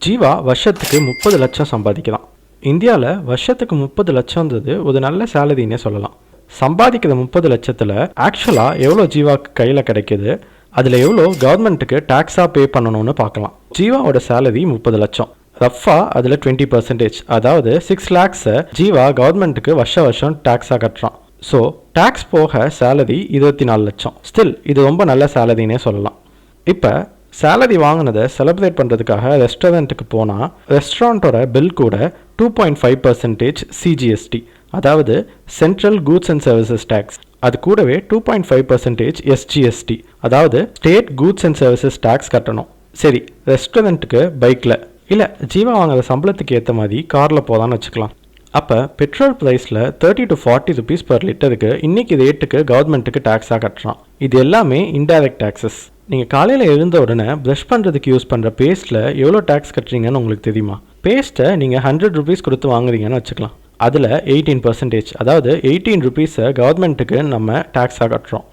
ஜீவா வருஷத்துக்கு 30 லட்சம் சம்பாதிக்கலாம். இந்தியாவில் வருஷத்துக்கு 30 லட்சம்ன்றது ஒரு நல்ல சேலரின்னே சொல்லலாம். சம்பாதிக்கிற 30 லட்சத்தில் ஆக்சுவலாக எவ்வளோ ஜீவாக்கு கையில் கிடைக்கிது, அதில் எவ்வளோ கவர்மெண்ட்டுக்கு டேக்ஸாக பே பண்ணணும்னு பார்க்கலாம். ஜீவாவோட சேலரி 30 லட்சம். ரஃபாக அதில் 20%, அதாவது 6 lakhs ஜீவா கவர்மெண்ட்டுக்கு வருஷம் டேக்ஸாக கட்டுறான். ஸோ டேக்ஸ் போக சேலரி 24 லட்சம். ஸ்டில் இது ரொம்ப நல்ல சேலரின்னே சொல்லலாம். இப்போ சேலரி வாங்கினதை செலிப்ரேட் பண்ணுறதுக்காக ரெஸ்டாரண்ட்டுக்கு போனால் ரெஸ்டாரண்ட்டோட பில் கூட 2.5% சிஜிஎஸ்டி, அதாவது central goods and services tax, அது கூடவே 2.5% எஸ்ஜிஎஸ்டி, அதாவது state goods and services tax கட்டணும். சரி, ரெஸ்டாரண்ட்டுக்கு பைக்கில் இல்லை ஜீவா வாங்குற சம்பளத்துக்கு ஏற்ற மாதிரி காரில் போதான்னு வச்சுக்கலாம். அப்போ பெட்ரோல் ப்ரைஸில் 30 to 40 rupees per லிட்டருக்கு இன்றைக்கி ரேட்டுக்கு கவர்மெண்ட்டுக்கு டேக்ஸாக கட்டுறான். இது எல்லாமே இன்டைரக்ட் டேக்ஸஸ். நீங்கள் காலையில் எழுந்த உடனே ப்ரஷ் பண்ணுறதுக்கு யூஸ் பண்ணுற பேஸ்ட்டில் எவ்வளோ டேக்ஸ் கட்டுறீங்கன்னு உங்களுக்கு தெரியுமா? பேஸ்ட்டை நீங்கள் 100 rupees கொடுத்து வாங்குறீங்கன்னு வச்சுக்கலாம். அதில் 18%, அதாவது 18 rupees கவர்மெண்ட்டுக்கு நம்ம டேக்ஸாக கட்டுறோம்.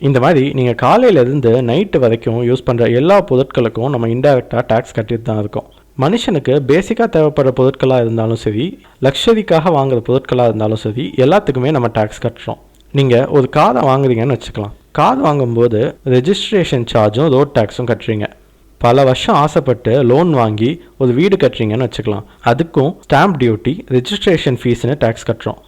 இந்த மாதிரி நீங்கள் காலையிலேருந்து நைட்டு வரைக்கும் யூஸ் பண்ணுற எல்லா பொருட்களுக்கும் நம்ம இன்டைரக்டாக டேக்ஸ் கட்டிட்டு தான் இருக்கோம். மனுஷனுக்கு பேசிக்காக தேவைப்படுற பொருட்களாக இருந்தாலும் சரி, லக்ஸரிக்காக வாங்குற பொருட்களாக இருந்தாலும் சரி, எல்லாத்துக்குமே நம்ம டேக்ஸ் கட்டுறோம். நீங்கள் ஒரு காரை வாங்குறீங்கன்னு வச்சுக்கலாம். கார் வாங்கும்போது ரெஜிஸ்ட்ரேஷன் சார்ஜும் ரோட் டேக்ஸும் கட்டுறீங்க. பல வருஷம் ஆசைப்பட்டு லோன் வாங்கி ஒரு வீடு கட்டுறீங்கன்னு வச்சுக்கலாம். அதுக்கும் ஸ்டாம்ப் டியூட்டி, ரெஜிஸ்ட்ரேஷன் ஃபீஸ்னு டேக்ஸ் கட்டுறோம்.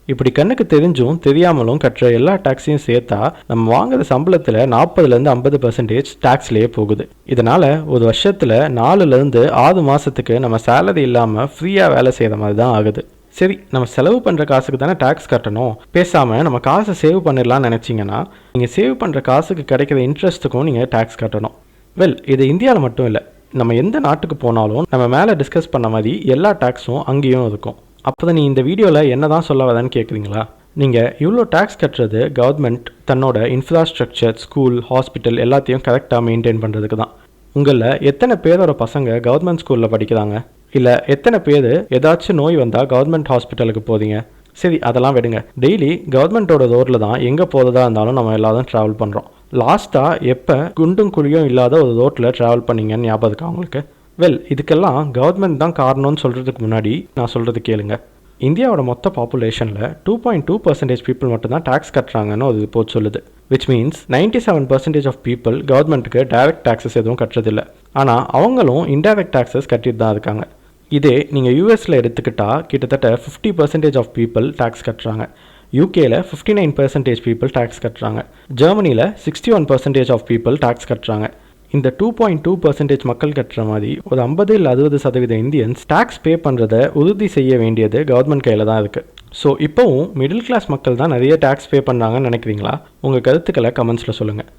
இப்படி கண்ணுக்கு தெரிஞ்சும் தெரியாமலும் கட்டுற எல்லா டேக்ஸையும் சேர்த்தா நம்ம வாங்குற சம்பளத்தில் 40% 50% டேக்ஸ்லேயே போகுது. இதனால் ஒரு வருஷத்தில் 4 to 6 மாதத்துக்கு நம்ம சேலரி இல்லாமல் ஃப்ரீயாக வேலை செய்கிற மாதிரி தான் ஆகுது. சரி, நம்ம செலவு பண்ணுற காசுக்கு தானே டேக்ஸ் கட்டணும், பேசாமல் நம்ம காசை சேவ் பண்ணிடலாம்னு நினச்சிங்கன்னா நீங்கள் சேவ் பண்ணுற காசுக்கு கிடைக்கிற இன்ட்ரெஸ்ட்டுக்கும் நீங்கள் டேக்ஸ் கட்டணும். இது இந்தியாவில் மட்டும் இல்லை, நம்ம எந்த நாட்டுக்கு போனாலும் நம்ம மேலே டிஸ்கஸ் பண்ண மாதிரி எல்லா டேக்ஸும் அங்கேயும் இருக்கும். அப்போ நீ இந்த வீடியோவில் என்ன தான் சொல்ல வரேன்னு கேட்குறீங்களா? நீங்கள் இவ்வளோ டேக்ஸ் கட்டுறது கவர்மெண்ட் தன்னோட இன்ஃப்ராஸ்ட்ரக்சர், ஸ்கூல், ஹாஸ்பிட்டல் எல்லாத்தையும் கரெக்டாக மெயின்டைன் பண்ணுறதுக்கு தான். உங்களில் எத்தனை பேரோட பசங்க கவர்மெண்ட் ஸ்கூலில் படிக்கிறாங்க? இல்லை எத்தனை பேர் ஏதாச்சும் நோய் வந்தால் கவர்மெண்ட் ஹாஸ்பிட்டலுக்கு போகிறீங்க? சரி, அதெல்லாம் விடுங்க. டெய்லி கவர்மெண்ட்டோட ரோட்டில் தான் எங்கே போகிறதா இருந்தாலும் நம்ம எல்லாரும் ட்ராவல் பண்ணுறோம். லாஸ்ட்டாக எப்போ குண்டும் குழியும் இல்லாத ஒரு ரோட்டில் ட்ராவல் பண்ணிங்கன்னு ஞாபகம் இருக்கா உங்களுக்கு? இதுக்கெல்லாம் கவர்மெண்ட் தான் காரணம்னு சொல்கிறதுக்கு முன்னாடி நான் சொல்கிறது கேளுங்க. இந்தியாவோட மொத்த பாப்புலேஷனில் 2.2% பீப்புள் மட்டும்தான் டேக்ஸ் கட்டுறாங்கன்னு ஒரு ரிப்போர்ட் சொல்லுது. விச் மீன்ஸ் 97% ஆஃப் பீப்புள் கவர்மெண்ட்டுக்கு டைரக்ட் டேக்ஸஸ் எதுவும் கட்டுறதில்ல. ஆனால் அவங்களும் இன்டைரக்ட் டேக்ஸஸ் கட்டிட்டு தான் இருக்காங்க. இதே நீங்கள் யூஎஸில் எடுத்துக்கிட்டால் கிட்டத்தட்ட 50% ஆஃப் பீப்புள் டேக்ஸ் கட்டுறாங்க. யூகேல 59% பீப்புள் டேக்ஸ் கட்டுறாங்க. ஜெர்மனியில் 61% ஆஃப் பீப்புள் டேக்ஸ் கட்டுறாங்க. இந்த 2.2% மக்கள் கட்டுற மாதிரி ஒரு 50 to 60% இந்தியன்ஸ் டேக்ஸ் பே பண்ணுறதை உறுதி செய்ய வேண்டியது கவர்மெண்ட் கையில் தான் இருக்குது. ஸோ இப்போவும் மிடில் கிளாஸ் மக்கள் தான் நிறைய டேக்ஸ் பே பண்ணுறாங்கன்னு நினைக்கிறீங்களா? உங்கள் கருத்துக்களை கமெண்ட்ஸில் சொல்லுங்கள்.